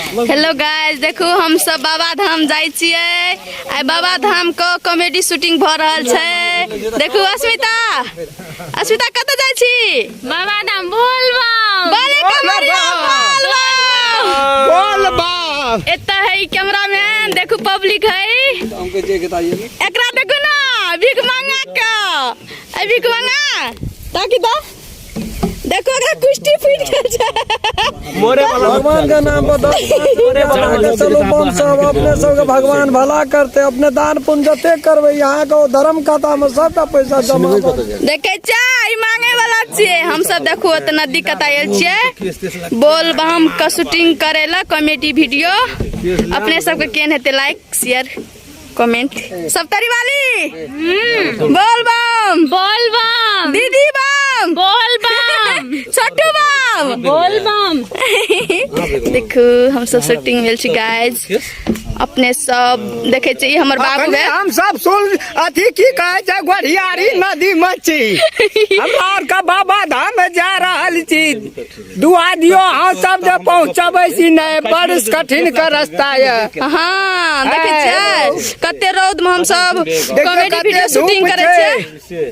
Hello guys, देखो हम सब बाबा धाम जाई छिए। आई बाबा धाम को कॉमेडी शूटिंग भ रहल छे। देखो अस्मिता कत जाई छी? बाबा धाम बोलबम बोले कमरिया बोलबम। एता है कैमरामैन, देखो पब्लिक है। एकरा देखो ना, भीख मांगा का। आई भीख मांगा ताकि तो देखो अगर कुश्ती फीट गल छे। मोरे वाला भगवान का नाम पर मोरे वाला चलो बम सब अपने सब के भगवान भला करते, अपने दान पुण्य जते करबे यहाँ का धर्म खाता में सबका पैसा जमा देखे चाय मांगे वाला छिए। हम सब देखो त नदी कता आयल छिए बोल बम का शूटिंग करेला कॉमेडी वीडियो। अपने सब के केन हेते लाइक शेयर कमेंट सब करी वाली। बोल बम बोलबम दीदी बम बोलबम छोटू बम बोलबम। देखो हम सब शूटिंग भेल छी गाइस। अपने सब देखे छी हमर बाबू है। हम सब सुन अथी की कहे छै गोढ़ियारी नदी मच्छी हमरा का बाबा धाम में जा रहल छी। दुआ दियो हम सब जे पहुंचबै छी नहीं, बड़ कठिन का रास्ता है। हां देखे छै कते रौद में हम सब कॉमेडी वीडियो शूटिंग करे छै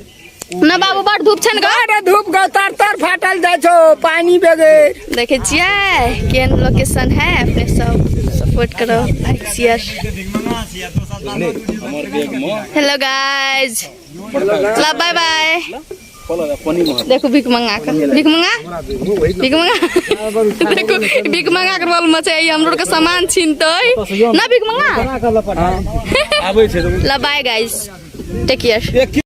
ना बाबू। बड़ धूप छन गा, धूप का तर फाटल जाय छो पानी बेगे। देखे छिए केन लोकेशन है। अपने सब सपोर्ट करो, like share. Hello guys, bye bye. देखो भीख मंगा कर, भीख मंगा देखो भीख मंगा कर बोल मचे हम लोग का सामान छीनतै ना। भीख मंगा ला बाय गाइस, टेक केयर।